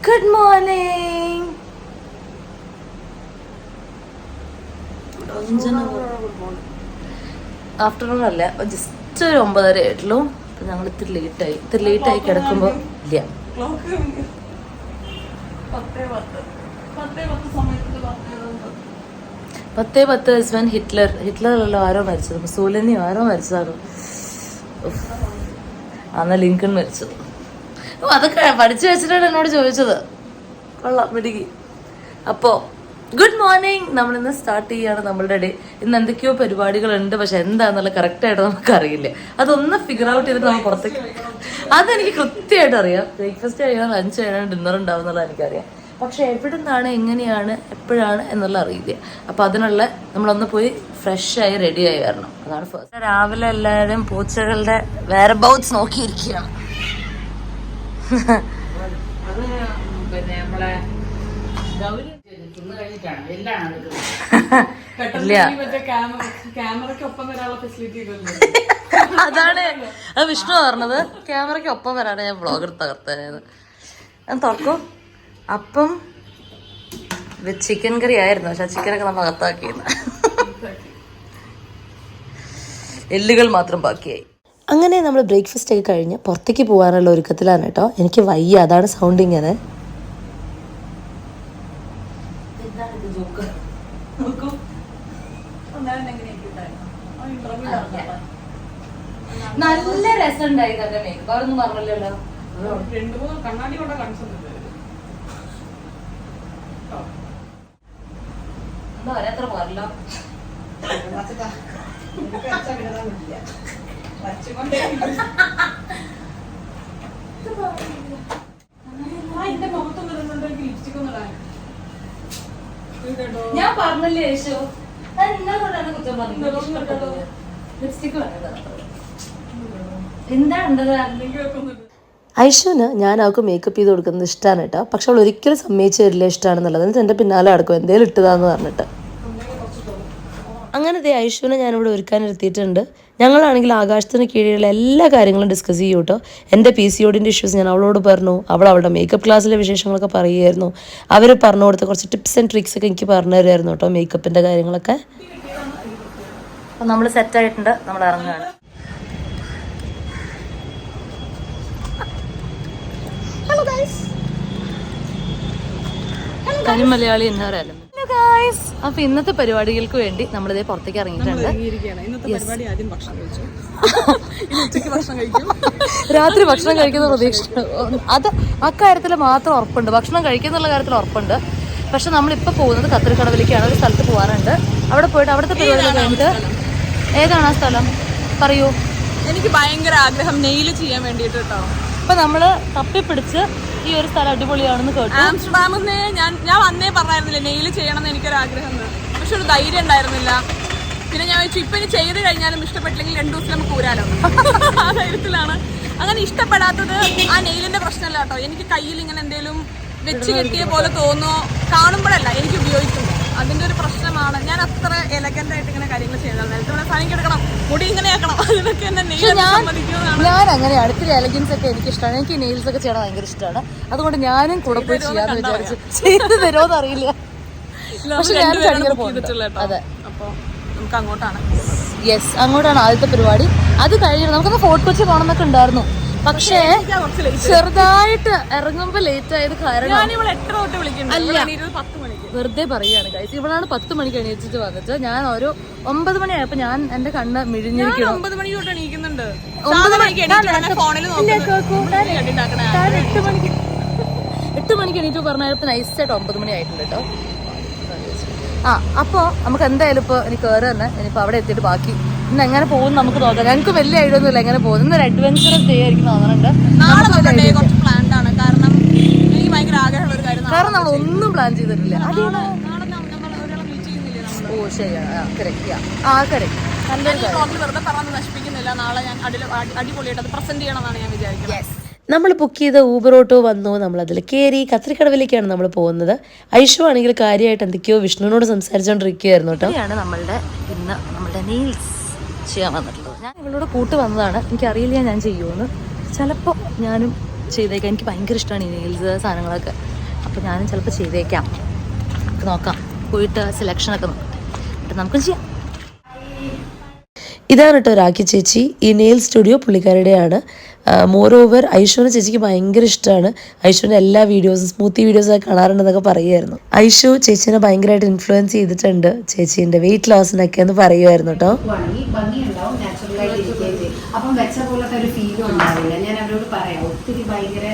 Good morning. Afternoon അല്ല, just ഒരു 9:30 ആയിട്ടുള്ളൂ. ഞങ്ങൾ ഇത്തിരി ലേറ്റായി കിടക്കുമ്പോൾ ഇല്ല. 10:10 ഹിറ്റ്ലറല്ലോ ആരോ മരിച്ചത്, മുസോലിനിയോ ആരോ മരിച്ചതാണ്. അന്ന് ലിങ്കൺ മരിച്ചത്. അതൊക്കെ പഠിച്ചു വെച്ചിട്ടാണ് എന്നോട് ചോദിച്ചത്. കൊള്ളാം, മിടുക്കി. അപ്പോൾ ഗുഡ് മോർണിംഗ്. നമ്മളിന്ന് സ്റ്റാർട്ട് ചെയ്യാണ് നമ്മളുടെ ഡേ. ഇന്ന് എന്തൊക്കെയോ പരിപാടികളുണ്ട്, പക്ഷെ എന്താണെന്നുള്ള കറക്റ്റായിട്ട് നമുക്കറിയില്ല. അതൊന്ന് ഫിഗർ ഔട്ട് ചെയ്തിട്ട് നമ്മൾ പുറത്തേക്ക്. അതെനിക്ക് കൃത്യമായിട്ട് അറിയാം. ബ്രേക്ക്ഫാസ്റ്റ് കഴിയണം, ലഞ്ച് കഴിയണം, ഡിന്നർ ഉണ്ടാവും എന്നുള്ളത് എനിക്കറിയാം. പക്ഷെ എവിടെ നിന്നാണ്, എങ്ങനെയാണ്, എപ്പോഴാണ് എന്നുള്ള അറിയില്ല. അപ്പം അതിനുള്ള നമ്മളൊന്ന് പോയി ഫ്രഷായി റെഡിയായി വരണം. അതാണ് ഫസ്റ്റ്. രാവിലെ എല്ലാവരും പൂച്ചകളുടെ വേറെ ബൗട്ട്സ് നോക്കിയിരിക്കുകയാണ്. അതാണ് അത് വിഷ്ണു പറഞ്ഞത്, ക്യാമറയ്ക്ക് ഒപ്പം വരാണ് ഞാൻ വ്ളോഗ് എടുത്ത് തകർത്തത്. ഞാൻ തുറക്കും. അപ്പം ചിക്കൻ കറി ആയിരുന്നു, പക്ഷെ ചിക്കനൊക്കെ നമ്മൾ അകത്താക്കിയിരുന്നു. എല്ലുകൾ മാത്രം ബാക്കിയായി. അങ്ങനെ നമ്മൾ ബ്രേക്ക്ഫാസ്റ്റ് ഒക്കെ കഴിഞ്ഞ് പുറത്തേക്ക് പോകാനുള്ള ഒരുക്കത്തിലാണ് കേട്ടോ. എനിക്ക് വയ്യ, അതാണ് സൗണ്ട് ഇങ്ങനെ. നല്ല രസമുണ്ടായി തന്നെ മേക്കപ്പ്. അവരൊന്നും പറഞ്ഞല്ലോ. എന്താ പറയാത്ര മാറില്ല. ഞാൻ പറഞ്ഞല്ലേ യേശു, കുറ്റം പറഞ്ഞു. ലിപ്സ്റ്റിക് എന്താ ഐഷുവിന് ഞാൻ അവൾക്ക് മേക്കപ്പ് ചെയ്ത് കൊടുക്കുന്നത് ഇഷ്ടമാണ് കേട്ടോ. പക്ഷെ അവൾ ഒരിക്കലും സമ്മതിച്ചു തരില്ല ഇഷ്ടമാണെന്നുള്ളത്. എന്നിട്ട് എൻ്റെ പിന്നാലെ നടക്കും എന്തേലും ഇട്ടതാന്ന് പറഞ്ഞിട്ട്. അങ്ങനെ ഐഷുവിനെ ഞാനിവിടെ ഒരുക്കാനിരുത്തിയിട്ടുണ്ട്. ഞങ്ങളാണെങ്കിൽ ആകാശത്തിന് കീഴിലുള്ള എല്ലാ കാര്യങ്ങളും ഡിസ്കസ് ചെയ്യും കേട്ടോ. എൻ്റെ PCODൻ്റെ ഇഷ്യൂസ് ഞാൻ അവളോട് പറഞ്ഞു. അവളുടെ മേക്കപ്പ് ക്ലാസ്സിലെ വിശേഷങ്ങളൊക്കെ പറയുമായിരുന്നു. അവർ പറഞ്ഞു കൊടുത്ത കുറച്ച് ടിപ്സ് ആൻഡ് ട്രിക്സ് ഒക്കെ എനിക്ക് പറഞ്ഞു തരുമായിരുന്നു കേട്ടോ, മേക്കപ്പിൻ്റെ കാര്യങ്ങളൊക്കെ. അപ്പം നമ്മൾ സെറ്റായിട്ടുണ്ട്, നമ്മൾ ഇറങ്ങുകയാണ്. തനി മലയാളി എന്നവരല്ല. അപ്പൊ ഇന്നത്തെ പരിപാടികൾക്ക് വേണ്ടി നമ്മളിതേ പുറത്തേക്ക് ഇറങ്ങിയിട്ടുണ്ട്. രാത്രി ഭക്ഷണം കഴിക്കുന്ന പ്രതീക്ഷ, അത് അക്കാര്യത്തിൽ മാത്രം ഉറപ്പുണ്ട്. ഭക്ഷണം കഴിക്കുന്നുള്ള കാര്യത്തിൽ ഉറപ്പുണ്ട്. പക്ഷെ നമ്മളിപ്പോൾ പോകുന്നത് കത്രിക്കടവിലേക്കാണ്. ഒരു സ്ഥലത്ത് പോകാറുണ്ട്. അവിടെ പോയിട്ട് അവിടുത്തെ പരിപാടികൾ കഴിഞ്ഞിട്ട്. ഏതാണ് ആ സ്ഥലം പറയൂ? എനിക്ക് ഭയങ്കര ആഗ്രഹം നെയിൽ ചെയ്യാൻ വേണ്ടിട്ട് കേട്ടോ. അപ്പൊ നമ്മള് തപ്പിപ്പിടിച്ച് ഈ ഒരു സ്ഥലം അടിപൊളിയാണെന്ന് കേട്ടു. ആംസ്റ്റർഡാമിന്ന് ഞാൻ വന്നേ പറഞ്ഞായിരുന്നില്ല നെയിൽ ചെയ്യണം എന്ന് എനിക്കൊരു ആഗ്രഹം, പക്ഷെ ഒരു ധൈര്യം ഉണ്ടായിരുന്നില്ല. പിന്നെ ഞാൻ വെച്ചു ഇപ്പൊ ഇനി ചെയ്ത് കഴിഞ്ഞാലും ഇഷ്ടപ്പെട്ടില്ലെങ്കിൽ 2 ദിവസം നമുക്ക് ഊരാലോ. ആ ധൈര്യത്തിലാണ്. അങ്ങനെ ഇഷ്ടപ്പെടാത്തത് ആ നെയിലിന്റെ പ്രശ്നമല്ല കേട്ടോ. എനിക്ക് കയ്യിൽ ഇങ്ങനെ എന്തെങ്കിലും വെച്ച് കെട്ടിയ പോലെ തോന്നുമോ കാണുമ്പോഴല്ല, എനിക്ക് ഉപയോഗിക്കുമ്പോൾ അതിന്റെ ഒരു പ്രശ്നമാണ്. ഞാൻ അത്ര എലഗന്റ് ആയിട്ട് ഇങ്ങനെ കാര്യങ്ങൾ ചെയ്യുന്നത്. നേരത്തെ സാധനം എടുക്കണം, മുടി ഇങ്ങനെ ആക്കണം, അതിനൊക്കെ എന്നെ നെയിൽ സമ്മതിക്കുന്നതാണ്. ഞാൻ അങ്ങനെ അടുത്തൊരു എലഗൻസ് ഒക്കെ എനിക്ക് ഇഷ്ടമാണ്. എനിക്ക് നെയിൽസ് ഒക്കെ ചെയ്യണം ഭയങ്കര ഇഷ്ടമാണ്. അതുകൊണ്ട് ഞാനും കൂടെ പോയി ചെയ്യാന്ന് വിചാരിച്ചു. ചെയ്ത് തരുമോന്ന് അറിയില്ല. പക്ഷെ ഞാൻ അതെ. അപ്പൊ നമുക്ക് അങ്ങോട്ടാണ്. യെസ്, അങ്ങോട്ടാണ് ആദ്യത്തെ പരിപാടി. അത് കഴിഞ്ഞിട്ട് നമുക്കൊന്ന് ഫോർട്ട് കൊച്ചി പോകണമെന്നൊക്കെ ഉണ്ടായിരുന്നു. പക്ഷേ ചെറുതായിട്ട് ഇറങ്ങുമ്പോ ലേറ്റ് ആയത് കാരണം അല്ല, വെറുതെ പറയാണ് ഗൈസ്. ഇവളാണ് 10 മണിക്ക് എണീച്ചിട്ട് വന്നിട്ട്. ഞാൻ ഒരു 9 മണിയായപ്പോ ഞാൻ എന്റെ കണ്ണ് മിഴിഞ്ഞിരിക്കണം. 9 മണിക്ക് എണീക്കുന്നുണ്ട്. 8 മണിക്ക് എണീറ്റ് പറഞ്ഞപ്പോ നൈസായിട്ട് 9 മണി ആയിട്ടുണ്ട് കേട്ടോ. അപ്പൊ നമുക്ക് എന്തായാലും ഇപ്പൊ എനിക്ക് കയറി തന്നെ. ഇനിയിപ്പോ അവിടെ എത്തിയിട്ട് ബാക്കി ഇന്ന് എങ്ങനെ പോകും നമുക്ക് നോക്കാം. ഞങ്ങൾക്ക് വലിയ ഐഡിയ ഒന്നുമില്ല എങ്ങനെ പോകും. ഇന്നൊരു അഡ്വഞ്ചറസ് ഡേ ആയിരിക്കും തോന്നുന്നുണ്ട്. കാരണം നമ്മൾ ഒന്നും പ്ലാൻ ചെയ്തിട്ടില്ല. ഓ ശരിയാണ്. നമ്മൾ ബുക്ക് ചെയ്ത ഊബർ ഓട്ടോ വന്നു. നമ്മളതിൽ കയറി കത്രിക്കടവിലേക്കാണ് നമ്മൾ പോകുന്നത്. ഐഷു ആണെങ്കിൽ കാര്യമായിട്ട് എന്തൊക്കെയോ വിഷ്ണുവിനോട് സംസാരിച്ചുകൊണ്ടിരിക്കുകയായിരുന്നു കേട്ടോ. നമ്മളുടെ ഇന്ന് നമ്മളുടെ നെയിൽസ് ചെയ്യാൻ വന്നിട്ടുള്ളത്. ഞാൻ ഇവളോട് കൂട്ട് വന്നതാണ്. എനിക്കറിയില്ല ഞാൻ ചെയ്യുമെന്ന്. ചിലപ്പോൾ ഞാനും ചെയ്തേക്കാം. എനിക്ക് ഭയങ്കര ഇഷ്ടമാണ് ഈ നെയിൽസ് സാധനങ്ങളൊക്കെ. അപ്പോൾ ഞാനും ചിലപ്പോൾ ചെയ്തേക്കാം. നമുക്ക് നോക്കാം, പോയിട്ട് സെലക്ഷനൊക്കെ നോക്കട്ടെ, എന്നിട്ട് നമുക്കും ചെയ്യാം. ഇതാണ് കേട്ടോ രാഖി ചേച്ചി. ഈ നെയിൽ സ്റ്റുഡിയോ പുള്ളിക്കാരുടെയാണ്. മോർ ഓവർ ഐഷുവിനെ ചേച്ചിക്ക് ഭയങ്കര ഇഷ്ടമാണ്. ഐഷുവിൻ്റെ എല്ലാ വീഡിയോസും സ്മൂത്തി വീഡിയോസൊക്കെ കാണാറുണ്ടെന്നൊക്കെ പറയുമായിരുന്നു. ഐഷു ചേച്ചീനെ ഭയങ്കരമായിട്ട് ഇൻഫ്ലുവൻസ് ചെയ്തിട്ടുണ്ട് ചേച്ചീൻ്റെ വെയിറ്റ് ലോസിനൊക്കെ എന്ന് പറയുമായിരുന്നു കേട്ടോ. അപ്പം വെച്ച പോലത്തെ ഒരു ഫീലും ഉണ്ടാവില്ല. ഞാൻ അവരോട് പറയാം ഒത്തിരി ഭയങ്കര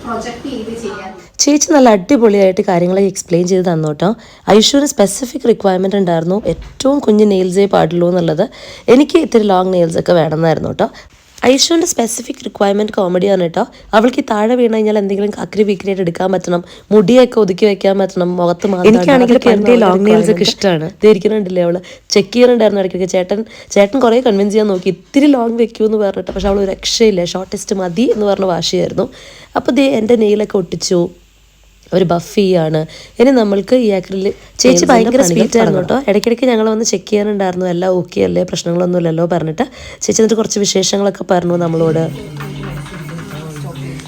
പ്രൊജക്ട് ചെയ്ത് ചെയ്യാൻ. ചേച്ചി നല്ല അടിപൊളിയായിട്ട് കാര്യങ്ങളൊക്കെ എക്സ്പ്ലെയിൻ ചെയ്ത് തന്നു കേട്ടോ. ഐഷുവിന് സ്പെസിഫിക് റിക്വയർമെൻറ്റ് ഉണ്ടായിരുന്നു, ഏറ്റവും കുഞ്ഞ് നെയിൽസേ പാടുള്ളൂ എന്നുള്ളത്. എനിക്ക് ഇത്തിരി ലോങ് നെയിൽസ് ഒക്കെ വേണമെന്നായിരുന്നു കേട്ടോ. ഐഷുവിൻ്റെ സ്പെസിഫിക് റിക്വയർമെൻറ്റ് കോമഡിയാണ് കേട്ടോ. അവൾക്ക് താഴെ വീണ് കഴിഞ്ഞാൽ എന്തെങ്കിലും കക്കരി വിക്രിയായിട്ട് എടുക്കാൻ പറ്റണം, മുടിയൊക്കെ ഒതുക്കി വെക്കാൻ പറ്റണം, മുഖത്ത് മാത്രം. എനിക്കാണെങ്കിൽ എൻ്റെ ലോങ് നെയിൽസ് ഒക്കെ ഇഷ്ടമാണ്. ഇരിക്കുന്നുണ്ടല്ലേ അവൾ ചെക്ക് ചെയ്യുന്നുണ്ടായിരുന്നു ഇടയ്ക്കൊക്കെ. ചേട്ടൻ കുറേ കൺവിൻസ് ചെയ്യാൻ നോക്കി ഇത്തിരി ലോങ് വെക്കൂന്ന് പറഞ്ഞിട്ട്, പക്ഷെ അവൾ ഒരു രക്ഷയില്ല, ഷോർട്ടസ്റ്റ് മതി എന്ന് പറഞ്ഞ വാശിയായിരുന്നു. അപ്പോൾ എൻ്റെ നെയിലൊക്കെ ഒട്ടിച്ചു, ഒരു ബഫ് ചെയ്യാണ്. ഇനി നമ്മൾക്ക് ഈ ആക്രിലിൽ ചേച്ചി ഭയങ്കര സ്വീറ്റ് ആയിരുന്നു കേട്ടോ. ഇടയ്ക്കിടയ്ക്ക് ഞങ്ങൾ വന്ന് ചെക്ക് ചെയ്യാനുണ്ടായിരുന്നു, എല്ലാം ഓക്കെ അല്ലേ, പ്രശ്നങ്ങളൊന്നും ഇല്ലല്ലോ പറഞ്ഞിട്ട്. ചേച്ചി എന്നിട്ട് കുറച്ച് വിശേഷങ്ങളൊക്കെ പറഞ്ഞു നമ്മളോട്.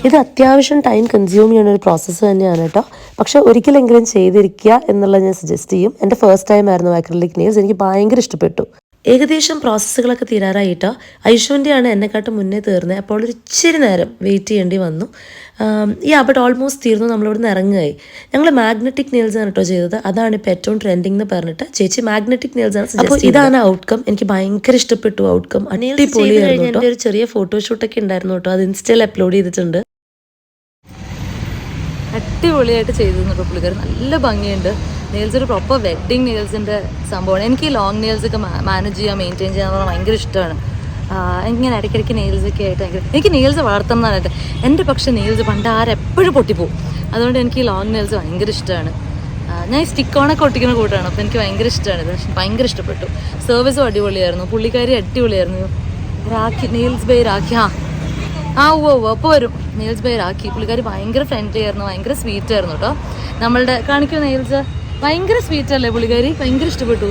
ഇത് അത്യാവശ്യം ടൈം കൺസ്യൂം ചെയ്യുന്ന ഒരു പ്രോസസ്സ് തന്നെയാണ് കേട്ടോ. പക്ഷെ ഒരിക്കലെങ്കിലും ചെയ്തിരിക്കുക എന്നുള്ളത് ഞാൻ സജസ്റ്റ് ചെയ്യും. എൻ്റെ ഫസ്റ്റ് ടൈം ആയിരുന്നു ആക്രിലിക് നെയിൽസ്. എനിക്ക് ഭയങ്കര ഇഷ്ടപ്പെട്ടു. ഏകദേശം പ്രോസസ്സുകളൊക്കെ തീരാറായിട്ടോ. ഐഷുവിൻ്റെയാണ് എന്നെക്കാട്ടും മുന്നേ തീർന്നത്. അപ്പോൾ ഒരു ഇച്ചിരി നേരം വെയിറ്റ് ചെയ്യേണ്ടി വന്നു. ബട്ട് ഓൾമോസ്റ്റ് തീർന്നു. നമ്മളിവിടെ നിന്ന് ഇറങ്ങുകയായി. ഞങ്ങൾ മാഗ്നറ്റിക് നെയിൽസ് ആണ് കേട്ടോ ചെയ്തത്. അതാണ് ഇപ്പോൾ ഏറ്റവും ട്രെൻഡിങ് എന്ന് പറഞ്ഞിട്ട് ചേച്ചി മാഗ്നറ്റിക് നെയിൽസ് ആണ്. അപ്പോൾ ഇതാണ് ഔട്ട്കം. എനിക്ക് ഭയങ്കര ഇഷ്ടപ്പെട്ടു ഔട്ട്കം. അടിപൊളിയായിരുന്നു കേട്ടോ. ഒരു ചെറിയ ഫോട്ടോഷൂട്ടൊക്കെ ഉണ്ടായിരുന്നു കേട്ടോ. അത് ഇൻസ്റ്റയിൽ അപ്ലോഡ് ചെയ്തിട്ടുണ്ട്. അടിപൊളിയായിട്ട് ചെയ്തിരുന്നു കേട്ടോ പുള്ളിക്കാർ. നല്ല ഭംഗിയുണ്ട്. നെയിൽസ് ഒരു പ്രോപ്പർ വെഡ്ഡിങ് നെയിൽസിൻ്റെ സംഭവമാണ്. എനിക്ക് ഈ ലോങ് നെയിൽസൊക്കെ മാനേജ് ചെയ്യാൻ മെയിൻറ്റെയിൻ ചെയ്യാൻ പറഞ്ഞാൽ ഭയങ്കര ഇഷ്ടമാണ്. ഇങ്ങനെ ഇടയ്ക്കിടയ്ക്ക് നെയിൽസൊക്കെ ആയിട്ട് എനിക്ക് നെയിൽസ് വളർത്തുന്നതായിട്ട്. എൻ്റെ പക്ഷേ നെയിൽസ് പണ്ട് എപ്പോഴും പൊട്ടിപ്പോവും. അതുകൊണ്ട് എനിക്ക് ഈ ലോങ് നെയിൽസ് ഭയങ്കര ഇഷ്ടമാണ്. ഞാൻ ഈ സ്റ്റിക്കോണൊക്കെ ഒട്ടിക്കുന്ന കൂട്ടാണ്. അപ്പോൾ എനിക്ക് ഭയങ്കര ഇഷ്ടമാണ് ഇത്. ഭയങ്കര ഇഷ്ടപ്പെട്ടു. സർവീസും അടിപൊളിയായിരുന്നു. പുള്ളിക്കാരി അടിപൊളിയായിരുന്നു. Rakhi nails by Rakhi. അപ്പോൾ വരും നെയിൽസ് ബൈ രാഖി. പുള്ളിക്കാരി ഭയങ്കര ഫ്രണ്ട്ലി ആയിരുന്നു, ഭയങ്കര സ്വീറ്റ് ആയിരുന്നു കേട്ടോ. നമ്മളുടെ കാണിക്കുന്ന നെയിൽസ് ഭയങ്കര സ്വീറ്റ് അല്ലേ പുള്ളിക്കാരി. ഭയങ്കര ഇഷ്ടപ്പെട്ടു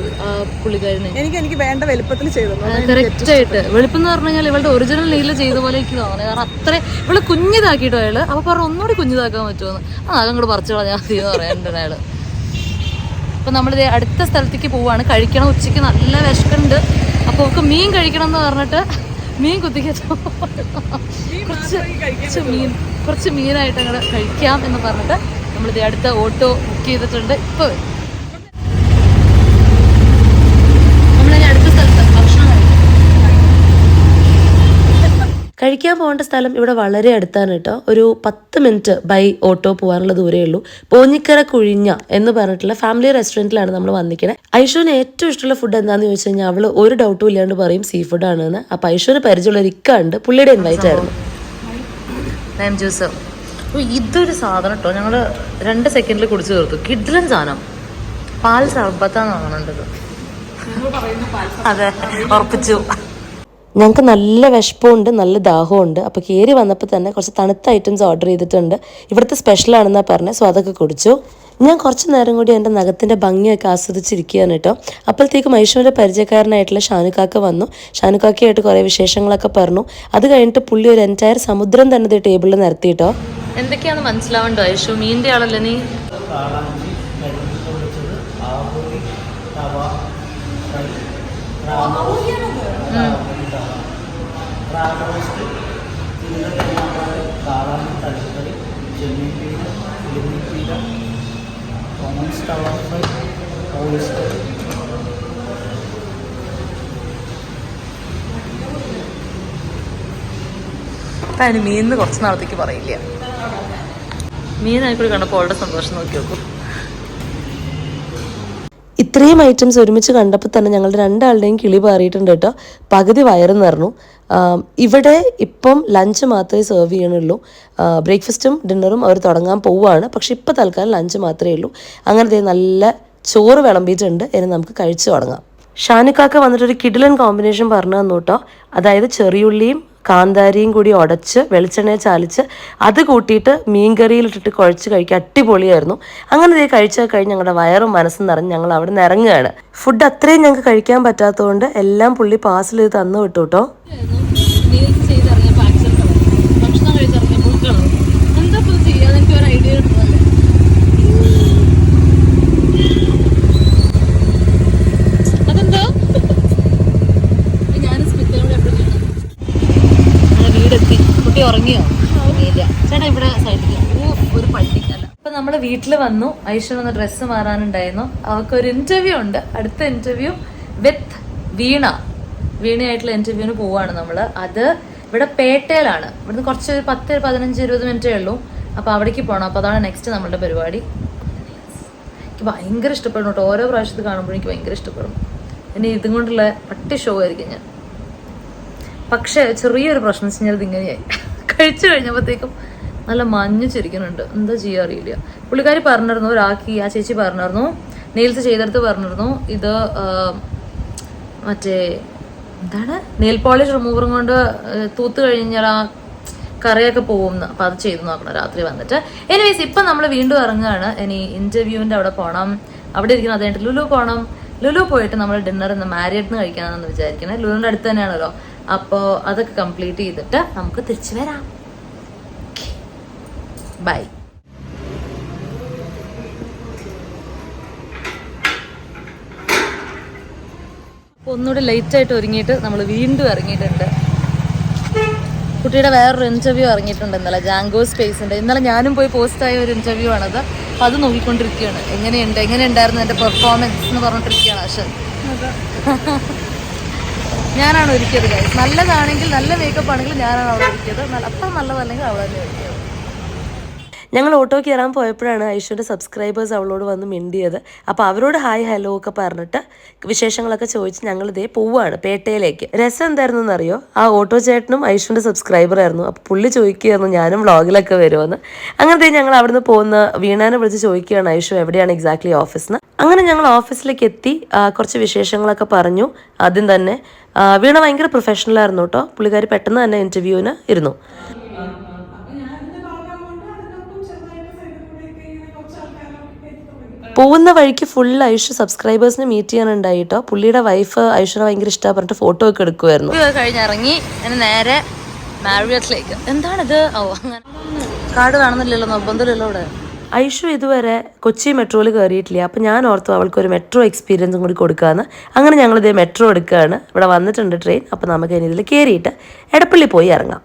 പുള്ളിക്കാരിനെ. എനിക്ക് വേണ്ട വലുപ്പത്തിൽ ചെയ്തു. കറക്റ്റ് ആയിട്ട് വെളുപ്പം എന്ന് പറഞ്ഞു കഴിഞ്ഞാൽ ഇവളുടെ ഒറിജിനൽ നെയില് ചെയ്ത പോലെ എനിക്ക് തോന്നുന്നത്. കാരണം അത്രയും ഇവള് കുഞ്ഞിതാക്കിട്ടോ അയാള്. അപ്പോൾ പറഞ്ഞു ഒന്നുകൂടി കുഞ്ഞിതാക്കാൻ പറ്റുമെന്ന്. അതങ്ങോട്ട് പറിച്ചു കളഞ്ഞാൽ മതി എന്ന് പറയാനുണ്ട് അയാള്. അപ്പോൾ നമ്മളിത് അടുത്ത സ്ഥലത്തേക്ക് പോവാണ്. കഴിക്കണം. ഉച്ചയ്ക്ക് നല്ല വിശക്കുണ്ട്. അപ്പോൾ നമുക്ക് മീൻ കഴിക്കണം എന്ന് പറഞ്ഞിട്ട് മീൻ കുത്തിക്കോ കുറച്ച് മീനായിട്ട് അങ്ങോട്ട് കഴിക്കാം എന്ന് പറഞ്ഞിട്ട് നമ്മളിത് അടുത്ത ഓട്ടോ ബുക്ക് ചെയ്തിട്ടുണ്ട്. ഇപ്പോൾ നമ്മളിനി അടുത്ത സ്ഥലത്ത് ഭക്ഷണം കഴിക്കാൻ പോകേണ്ട സ്ഥലം ഇവിടെ വളരെ അടുത്താണ് കേട്ടോ. ഒരു 10 മിനിറ്റ് ബൈ ഓട്ടോ പോകാനുള്ള ദൂരേ ഉള്ളൂ. പോഞ്ഞിക്കര കുഴിഞ്ഞ എന്ന് പറഞ്ഞിട്ടുള്ള ഫാമിലി റെസ്റ്റോറൻറ്റിലാണ് നമ്മൾ വന്നിരിക്കുന്നത്. ഐഷുവിന് ഏറ്റവും ഇഷ്ടമുള്ള ഫുഡ് എന്താണെന്ന് ചോദിച്ചു കഴിഞ്ഞാൽ അവൾ ഒരു ഡൗട്ടും ഇല്ലാണ്ട് പറയും സീ ഫുഡ് ആണെന്ന്. അപ്പോൾ ഐഷുവിന് പരിചയമുള്ള ഒരു ഇക്ക ഉണ്ട്, പുള്ളിയുടെ ഇൻവൈറ്റ് ആയിരുന്നു. Lime juice. ഇതൊരു സാധനം കേട്ടോ. ഞങ്ങൾ 2 സെക്കൻഡിൽ കുടിച്ചു തീർത്തു. കിഡ്ലൻ സാധനം. പാൽ സർബത്താന്ന് കാണേണ്ടത്. അതെ, ഉറപ്പിച്ചു. ഞങ്ങൾക്ക് നല്ല വിശപ്പുണ്ട്, നല്ല ദാഹമുണ്ട്. അപ്പോൾ കയറി വന്നപ്പോൾ തന്നെ കുറച്ച് തണുത്ത ഐറ്റംസ് ഓർഡർ ചെയ്തിട്ടുണ്ട്. ഇവിടുത്തെ സ്പെഷ്യലാണെന്നാണ് പറഞ്ഞത്. സോ അതൊക്കെ കുടിച്ചു. ഞാൻ കുറച്ച് നേരം കൂടി എൻ്റെ നഖത്തിൻ്റെ ഭംഗിയൊക്കെ ആസ്വദിച്ചിരിക്കുകയാണ് കേട്ടോ. അപ്പോഴത്തേക്കും ഐഷുവിൻ്റെ പരിചയക്കാരനായിട്ടുള്ള ഷാനുക്കാക്ക വന്നു. ഷാനുക്കാക്കയായിട്ട് കുറേ വിശേഷങ്ങളൊക്കെ പറഞ്ഞു. അത് കഴിഞ്ഞിട്ട് പുള്ളി ഒരു എൻറ്റയർ സമുദ്രം തന്നെ ടേബിളിൽ നിരത്തി കേട്ടോ. എന്തൊക്കെയാണെന്ന് മനസ്സിലാവണ്ടോ ഐഷു? മീൻ്റെ ആളല്ലേ നീ? അതിന് മീനിന്ന് കുറച്ച് നാളത്തേക്ക് പറയില്ല. മീനായിക്കൂടി കണ്ടപ്പോൾ അവളുടെ സന്തോഷം നോക്കി നോക്കൂ. ഇത്രയും ഐറ്റംസ് ഒരുമിച്ച് കണ്ടപ്പോൾ തന്നെ ഞങ്ങളുടെ 2 ആളുടെയും കിളി പാറിയിട്ടുണ്ട് കേട്ടോ. പകുതി വയറ് നിറഞ്ഞു. ഇവിടെ ഇപ്പം ലഞ്ച് മാത്രമേ സെർവ് ചെയ്യണുള്ളൂ. ബ്രേക്ക്ഫാസ്റ്റും ഡിന്നറും അവർ തുടങ്ങാൻ പോവുകയാണ്. പക്ഷെ ഇപ്പോൾ തൽക്കാലം ലഞ്ച് മാത്രമേ ഉള്ളൂ. അങ്ങനത്തെ നല്ല ചോറ് വിളമ്പിയിട്ടുണ്ട്. ഇനി നമുക്ക് കഴിച്ചു തുടങ്ങാം. ഷാനുക്കാക്ക വന്നിട്ടൊരു കിഡിലൻ കോമ്പിനേഷൻ പറഞ്ഞു തന്നു കേട്ടോ. അതായത് ചെറിയുള്ളിയും കാന്താരിയും കൂടി ഉടച്ച് വെളിച്ചെണ്ണയെ ചാലിച്ച് അത് കൂട്ടിയിട്ട് മീൻകറിയിലിട്ടിട്ട് കുഴച്ച് കഴിക്കുക. അടിപൊളിയായിരുന്നു. അങ്ങനെ ഇത് കഴിച്ചാൽ കഴിഞ്ഞ് ഞങ്ങളുടെ വയറും മനസ്സും നിറഞ്ഞ് ഞങ്ങൾ അവിടെ നിന്ന് ഇറങ്ങുകയാണ്. ഫുഡ് അത്രയും ഞങ്ങൾക്ക് കഴിക്കാൻ പറ്റാത്തതുകൊണ്ട് എല്ലാം പുള്ളി പാഴ്സൽ ചെയ്ത് തന്നു വിട്ടു കേട്ടോ. ഭക്ഷണം കഴിച്ചിറങ്ങി എടാ ഇവിടെ സൈഡിൽ ഒരു പള്ളിക്കല്ല. അപ്പൊ നമ്മള് വീട്ടിൽ വന്നു. ഐഷ വന്ന് ഡ്രസ്സ് മാറാനുണ്ടായിരുന്നു. അവൾക്കൊരു ഇന്റർവ്യൂ ഉണ്ട്. അടുത്ത ഇന്റർവ്യൂ വിത്ത് വീണയായിട്ടുള്ള ഇന്റർവ്യൂവിന് പോവാണ് നമ്മള്. അത് ഇവിടെ പേട്ടയിലാണ്. ഇവിടുന്ന് കുറച്ച് 10-15-20 മിനിറ്റേ ഉള്ളൂ. അപ്പൊ അവിടേക്ക് പോകണം. അപ്പൊ അതാണ് നെക്സ്റ്റ് നമ്മളുടെ പരിപാടി. എനിക്ക് ഭയങ്കര ഇഷ്ടപ്പെടും കേട്ടോ. ഓരോ പ്രാവശ്യത്ത് കാണുമ്പോഴും എനിക്ക് ഭയങ്കര ഇഷ്ടപ്പെടും. ഇനി ഇതും കൊണ്ടുള്ള പട്ടി ഷോ ആയിരിക്കും ഞാൻ. പക്ഷെ ചെറിയൊരു പ്രശ്നം വെച്ച് കഴിഞ്ഞാൽ ഇതിങ്ങനെയായി. കഴിച്ചു കഴിഞ്ഞപ്പോഴത്തേക്കും നല്ല മഞ്ഞ് ചിരിക്കുന്നുണ്ട്. എന്താ ചെയ്യാൻ അറിയില്ല. പുള്ളിക്കാരി പറഞ്ഞിരുന്നു, ആ ചേച്ചി പറഞ്ഞിരുന്നു, നെയിൽസ് ചെയ്തെടുത്ത് പറഞ്ഞിരുന്നു ഇത് മറ്റേ എന്താണ് നെയിൽ പോളിഷ് റിമൂവറും കൊണ്ട് തൂത്ത് കഴിഞ്ഞാൽ ആ കറിയൊക്കെ പോകുമെന്ന്. അപ്പം അത് ചെയ്ത് നോക്കണം രാത്രി വന്നിട്ട്. എനിവേസ് ഇപ്പം നമ്മൾ വീണ്ടും ഇറങ്ങുകയാണ്. ഇനി ഇന്റർവ്യൂവിൻ്റെ അവിടെ പോകണം. അവിടെ ഇരിക്കണം. അതുകഴിഞ്ഞിട്ട് ലുലു പോകണം. ലുലു പോയിട്ട് നമ്മൾ ഡിന്നർ ഇന്ന് മാരിയറ്റിന് കഴിക്കാമെന്ന് വിചാരിക്കുന്നത്. ലുലുവിൻ്റെ അടുത്ത് തന്നെയാണല്ലോ. അപ്പോൾ അതൊക്കെ കംപ്ലീറ്റ് ചെയ്തിട്ട് നമുക്ക് തിരിച്ചു വരാം. ബൈ. ഒന്നുകൂടി ലേറ്റായിട്ട് ഒരുങ്ങിയിട്ട് നമ്മൾ വീണ്ടും ഇറങ്ങിയിട്ടുണ്ട്. കുട്ടിയുടെ വേറൊരു ഇന്റർവ്യൂ ഇറങ്ങിയിട്ടുണ്ട് ഇന്നലെ, ജാങ്കോ സ്പേസിന്റെ. ഇന്നലെ ഞാനും പോയി പോസ്റ്റായ ഒരു ഇന്റർവ്യൂ ആണത്. അപ്പം അത് നോക്കിക്കൊണ്ടിരിക്കുകയാണ്. എങ്ങനെയുണ്ടായിരുന്നു എൻ്റെ പെർഫോമൻസ് എന്ന് പറഞ്ഞിട്ടിരിക്കുകയാണ് അശ്വൻ. ഞാനാണ് ഒരുക്കിയത് ഗൈസ്. നല്ലതാണെങ്കിൽ, നല്ല മേക്കപ്പ് ആണെങ്കിൽ ഞാനാണ് അവിടെ ഒരുക്കിയത്. അത്ര നല്ലതല്ലെങ്കിൽ അവൾ തന്നെ ഒരുക്കിയത്. ഞങ്ങൾ ഓട്ടോ കയറാൻ പോയപ്പോഴാണ് ഐശ്വര്യ സബ്സ്ക്രൈബേഴ്സ് അവളോട് വന്ന് മിണ്ടിയത്. അപ്പോൾ അവരോട് ഹായ് ഹലോ ഒക്കെ പറഞ്ഞിട്ട് വിശേഷങ്ങളൊക്കെ ചോദിച്ച് ഞങ്ങൾ ഇതേ പോവുകയാണ് പേട്ടയിലേക്ക്. രസം എന്തായിരുന്നു എന്നറിയോ? ആ ഓട്ടോ ചേട്ടനും ഐശ്വര്യ സബ്സ്ക്രൈബർ ആയിരുന്നു. അപ്പോൾ പുള്ളി ചോദിക്കുകയായിരുന്നു ഞാനും വ്ളോഗിലൊക്കെ വരുമെന്ന്. അങ്ങനത്തെ ഞങ്ങൾ അവിടുന്ന് പോകുന്ന വീണാനെ വിളിച്ച് ചോദിക്കുകയാണ് ഐശ്വര്യ എവിടെയാണ് എക്സാക്ട്ലി ഓഫീസിന്. അങ്ങനെ ഞങ്ങൾ ഓഫീസിലേക്ക് എത്തി. കുറച്ച് വിശേഷങ്ങളൊക്കെ പറഞ്ഞു. ആദ്യം തന്നെ വീണ ഭയങ്കര പ്രൊഫഷണലായിരുന്നു കേട്ടോ. പുള്ളിക്കാരി പെട്ടെന്ന് തന്നെ ഇൻ്റർവ്യൂവിന് ഇരുന്നു. പോകുന്ന വഴിക്ക് ഫുൾ ഐഷു സബ്സ്ക്രൈബേഴ്സിനെ മീറ്റ് ചെയ്യാനുണ്ടായി കേട്ടോ. പുള്ളിയുടെ വൈഫ് ഐശ്വര്യ ഭയങ്കര ഇഷ്ടമാണ് പറഞ്ഞിട്ട് ഫോട്ടോ ഒക്കെ എടുക്കുമായിരുന്നു. കഴിഞ്ഞിറങ്ങി നേരെ മാരിയറ്റിലേക്ക്. എന്താണിത്? ഓ അങ്ങനെ കാർഡ് കാണുന്നില്ലല്ലോ, നിർബന്ധമില്ലല്ലോ ഇവിടെ. ഐഷു ഇതുവരെ കൊച്ചി മെട്രോയിൽ കയറിയിട്ടില്ല. അപ്പം ഞാൻ ഓർത്തു അവൾക്കൊരു മെട്രോ എക്സ്പീരിയൻസും കൂടി കൊടുക്കാമെന്ന്. അങ്ങനെ ഞങ്ങളിതേ മെട്രോ എടുക്കുകയാണ്. ഇവിടെ വന്നിട്ടുണ്ട് ട്രെയിൻ. അപ്പം നമുക്ക് ഇനി ഇതിൽ കയറിയിട്ട് എടപ്പള്ളി പോയി ഇറങ്ങാം.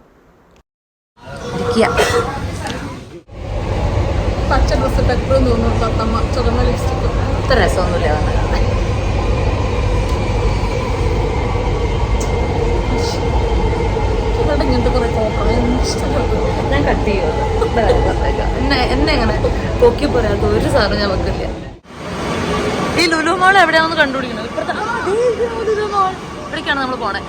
പച്ച ഡ്രസ്സ് എപ്പോഴും തോന്നുന്നു. ചുവന്ന ലിപ്സ്റ്റിക് ഇത്ര രസമൊന്നുമില്ല. ഇങ്ങനത്തെ കുറെ ഞാൻ കട്ട് ചെയ്യുമല്ലോ. എന്നെ എങ്ങനെ പൊക്കി പോരാത്ത ഒരു സാധനം ഞാൻ വെക്കില്ല. ഈ ലുലു മാൾ എവിടെയാണെന്ന് കണ്ടുപിടിക്കണം. ലുലു മാൾ ഇവിടേക്കാണ് നമ്മൾ പോണേ.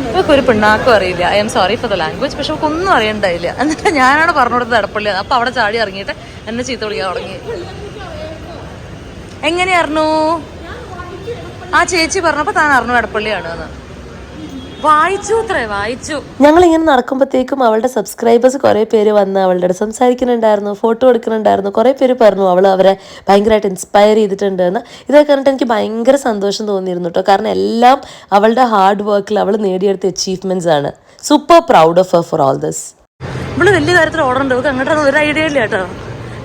ഇവർക്ക് ഒരു പിണ്ണാക്കും അറിയില്ല. I am sorry for the language. പക്ഷെ നമുക്ക് ഒന്നും അറിയണ്ടായില്ല. എന്നിട്ട് ഞാനാണ് പറഞ്ഞു കൊടുത്തത് എടപ്പള്ളി. അപ്പൊ അവിടെ ചാടി ഇറങ്ങിയിട്ട് എന്നെ ചീത്ത വിളിക്കാൻ തുടങ്ങി. എങ്ങനെയായിരുന്നു? ആ ചേച്ചി പറഞ്ഞപ്പോ താൻ അറിഞ്ഞു എടപ്പള്ളിയാണ് എന്ന്. വായിച്ചു. ഞങ്ങളിങ്ങനെ നടക്കുമ്പോഴത്തേക്കും അവളുടെ സബ്സ്ക്രൈബേഴ്സ് കുറെ പേര് വന്ന് അവളുടെ അടുത്ത് സംസാരിക്കുന്നുണ്ടായിരുന്നു, ഫോട്ടോ എടുക്കുന്നുണ്ടായിരുന്നു. കുറെ പേര് പറഞ്ഞു അവരെ ഭയങ്കരമായിട്ട് ഇൻസ്പയർ ചെയ്തിട്ടുണ്ട് എന്ന്. ഇതൊക്കെ കണ്ടിട്ട് എനിക്ക് ഭയങ്കര സന്തോഷം തോന്നിയിരുന്നു കേട്ടോ. കാരണം എല്ലാം അവളുടെ ഹാർഡ് വർക്കിൽ അവൾ നേടിയെടുത്ത അച്ചീവ്മെന്റ്സ് ആണ്. Super proud of her for all this. ഇവള് വലിയ കാര്യത്തിൽ ഓർഡർ ഉണ്ട്. അവൾക്ക് അങ്ങോട്ട് ഒരു ഐഡിയ ഇല്ല കേട്ടോ.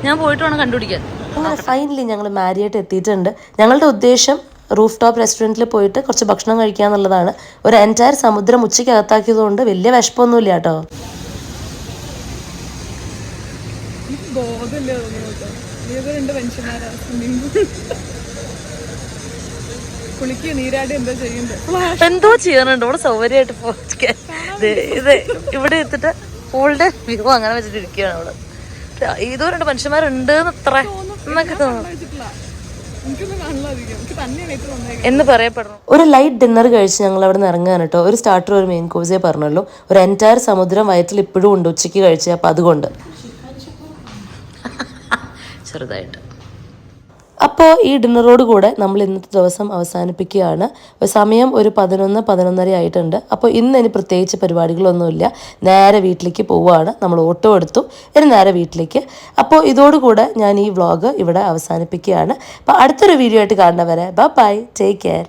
ഞാൻ പോയിട്ട് വേണം കണ്ടുപിടിക്കാൻ. അങ്ങനെ ഫൈനലി ഞങ്ങൾ മാരിയായിട്ട് എത്തിയിട്ടുണ്ട്. ഞങ്ങളുടെ ഉദ്ദേശം റൂഫ് ടോപ്പ് റെസ്റ്റോറൻറ്റിൽ പോയിട്ട് കുറച്ച് ഭക്ഷണം കഴിക്കുക എന്നുള്ളതാണ്. ഒരു എൻറ്റയർ സമുദ്രം ഉച്ചയ്ക്ക് അകത്താക്കിയതുകൊണ്ട് വലിയ വിശപ്പൊന്നുമില്ല കേട്ടോ. എന്തോ ചെയ്യാനുണ്ട് ഇവിടെ സൗകര്യമായിട്ട്. ഇത് ഇവിടെ എത്തിട്ട് ഓളുടെ വ്യൂ അങ്ങനെ വെച്ചിട്ടിരിക്കുകയാണ് അവിടെ. ഇതോ രണ്ട് മനുഷ്യന്മാരുണ്ട് അത്ര എന്നൊക്കെ തോന്നുന്നു എന്ന് പറയപ്പെടുന്നു. ഒരു ലൈറ്റ് ഡിന്നർ കഴിച്ച് ഞങ്ങൾ അവിടെ നിന്ന് ഇറങ്ങാൻ കേട്ടോ. ഒരു സ്റ്റാർട്ടർ ഒരു മെയിൻ കോഴ്സേ പറഞ്ഞല്ലോ. ഒരു എൻറ്റയർ സമുദ്രം വയറ്റിൽ ഇപ്പോഴും ഉണ്ട് ഉച്ചയ്ക്ക് കഴിച്ച്. അപ്പം അതുകൊണ്ട് ചെറുതായിട്ട്. അപ്പോൾ ഈ ഡിന്നറോട് കൂടെ നമ്മൾ ഇന്നത്തെ ദിവസം അവസാനിപ്പിക്കുകയാണ്. സമയം ഒരു 11-11:30 ആയിട്ടുണ്ട്. അപ്പോൾ ഇന്ന് ഇനി പ്രത്യേകിച്ച് പരിപാടികളൊന്നുമില്ല. നേരെ വീട്ടിലേക്ക് പോവുകയാണ്. നമ്മൾ ഓട്ടോ എടുത്തു, ഇനി നേരെ വീട്ടിലേക്ക്. അപ്പോൾ ഇതോടുകൂടെ ഞാൻ ഈ വ്ളോഗ് ഇവിടെ അവസാനിപ്പിക്കുകയാണ്. അപ്പോൾ അടുത്തൊരു വീഡിയോ ആയിട്ട് കാണുന്നവരെ ബൈ, ടേക്ക് കെയർ.